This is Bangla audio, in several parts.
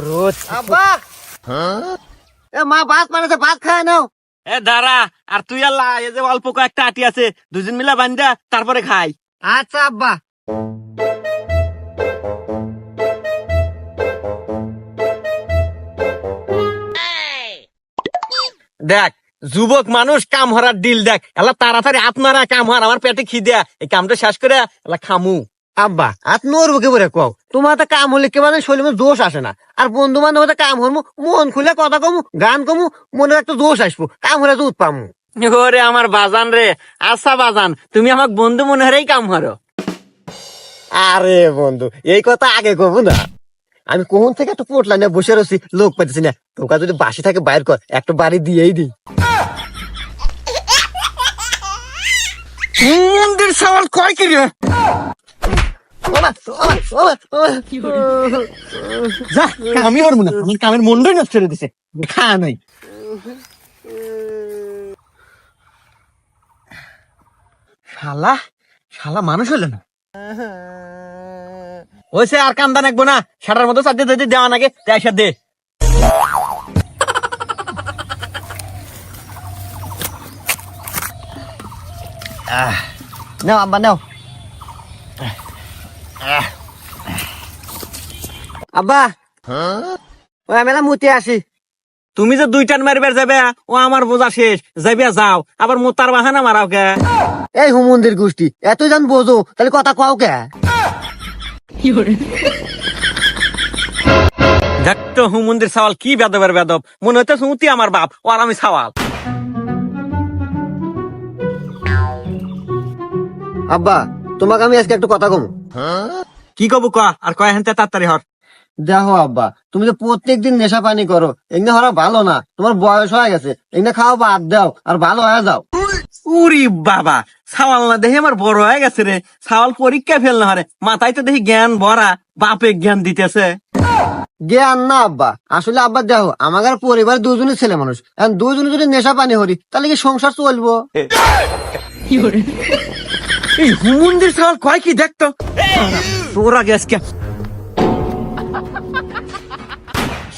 রোজ আব্বা এ মা ভাত বানাতে, ভাত খায় নাও। এ দাঁড়া, আর তুই আল্লাহ এই যে অল্প কয়েকটা আটি আছে, দুজন মিলা বান্ধা তারপরে খাই। আচ্ছা আব্বা। দেখ যুবক মানুষ কাম হরার ডিল দেখ, এলা তাড়াতাড়ি আপনারা কাম হর, আমার পেটে খিদে, এই কামটা শেষ করে এলা খামু। আব্বা আত নড়বো কে বলে কও, তোমার তো কাম হলে কে মানে শরীরে জোশ আসে না, আর বন্ধু বান্ধব কাম হরমু, মন খুলে কথা কমু, গান কমু, মনে একটা জোশ আসবো, কাম হলে দুধ পামু। ওরে আমার বাজান রে, আচ্ছা বাজান, তুমি আমাকে বন্ধু মনে হরেই কাম হরো। আরে বন্ধু এই কথা আগে কবু না, আমি কোন থেকে একটা পোটলা নিয়ে বসে রয়েছি, লোক পাইতেছি না, তোকা যদি বাসি থাকে বাইর কর, একটা বাড়ি দিয়েই দিই। মন্দির সওয়াল কয় কি রে? যা কামই হরমু না, আমি কামের মন্ডই নষ্ট করে দিছে, খা নাই। শালা শালা মানুষ হলো না, ওইসে আর কান্দা নাকবো না, সাটার মতো চারটে যদি দেওয়া নাগে তাই দে। নাও আব্বা নাও। আব্বা ওই আমি মুতে আসি। তুমি যে দুই টান মারবার যাবে, ও আমার বোঝা শেষ, যাইবে যাও, আবার মোতার বাহানা মারাও কে? এই হুমন্দির গোষ্ঠী এত জান বোঝো, তাহলে কথা কও কে? দেখ তো হুমন্দির সওয়াল কি বেদবের বেদব, মনে হচ্ছে সুতি আমার বাপ ও আর আমি সওয়াল। আব্বা তোমাকে আমি আজকে একটা কথা কমু। কি কব ক, আর কয় হেনতে তাড়াতাড়ি হর। দেখো আব্বা, তুমি তো প্রত্যেকদিন নেশা পানি করো, এগুলো হওয়া ভালো না, তোমার বয়স হয়ে গেছে, এগুলো খাওয়া বাদ দাও আর ভালো হয়ে যাও। উরি বাবা, সওয়াল না দেখি আমার বড় হয়ে গেছে রে, সওয়াল পরীক্ষা ফেল না হরে, মাথায় তো দেখি জ্ঞান ভরা, বাপে জ্ঞান দিতেছে। জ্ঞান না আব্বা, আসলে আব্বা দেখো আমাদের পরিবার দুজনের ছেলে মানুষ, এখন দুজনে যদি নেশা পানি হরি তাহলে কি সংসার চলবো? এই হুমন্দির সওয়াল কয় কি দেখতো, তোরা গেছ কে?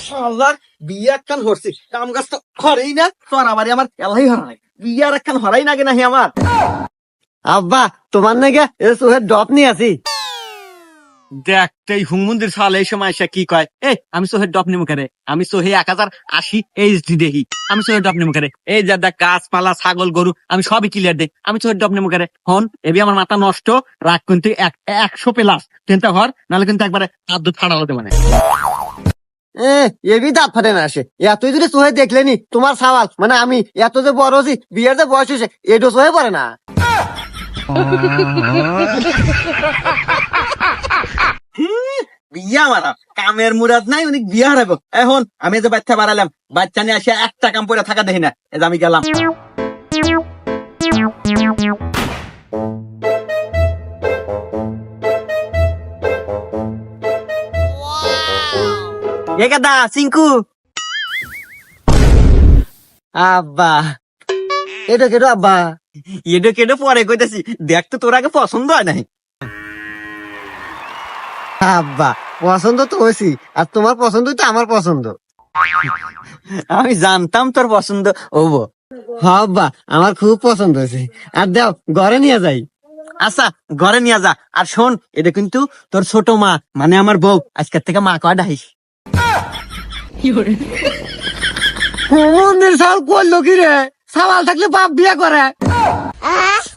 শালা বিয়ে একখান হরছি, কাম গাছ তো হরেই না, তোর আমারই আমার এলাই হরাই, বিয়ার একখান হরাই নাগে নাহি আমার। আব্বা তোমার নাকি সোহের ডপ নিয়ে আছি। দেখ এই হুমন্দির সাল এই সময় এসে কি কয়, আমি সোহের ডপ নিমু করে, আমি সোহে 1080 HD দেখি, আমি সোহের ডপ নিমু করে, এই যা দেখ গাছপালা ছাগল গরু আমি সবই ক্লিয়ার দেখ, আমি সোহের ডপ নিমু করে। হন এবি আমার মাথা নষ্ট, রাগ কিন্তু 100 প্লাস চিন্তা কর, নাহলে কিন্তু একবারে হাত দুধ ফাড়া হতে মানে। এবি দাঁত ফাটে না আসে, এতই যদি সোহে দেখলেনি তোমার সওয়াল, মানে আমি এত যে বড় হচ্ছি, বিয়ের যে বয়স হয়েছে এটো সোহে পড়ে না। বিয়া মারা কামের মুরাদ নাই, উনি বিয়া হারাবো। এখন আমি যে বাচ্চা বাড়ালাম, বাচ্চা নিয়ে আসে একটা কাম করে থাকা দেখি না, এই যে আমি গেলাম। দা চিঙ্কু। আব্বা এটা কেটো আব্বা? এডো কেডো পরে কইতেছি, দেখ তো তোর আগে পছন্দ হয় নাই। আব্বা পছন্দ তো হয়েছি, আর তোমার পছন্দই তো আমার পছন্দ। আমি জানতাম তোর পছন্দ হবো। হ্যাঁ আব্বা আমার খুব পছন্দ হয়েছে, আর দাও ঘরে নিয়ে যাই। আচ্ছা ঘরে নিয়ে যা, আর শোন এটা কিন্তু তোর ছোট মা, মানে আমার বউ, আজকের থেকে মা কয় ডাকিস। মন্দির সাল করলো কি রে, সাওয়াল থাকলে বাপ বিয়ে করে,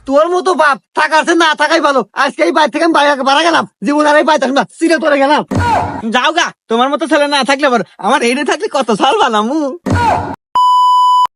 তোর মতো বাপ থাকার চেয়ে না থাকাই ভালো। আজকে এই বাইরে থেকে আমি বাড়া গেলাম, জীবন আর এই বাইরে থাকলাম, সিরে তোরে গেলাম। যাও গা, তোমার মতো ছেলে না থাকলে আমার এইটা থাকলে কত সাল বানামু।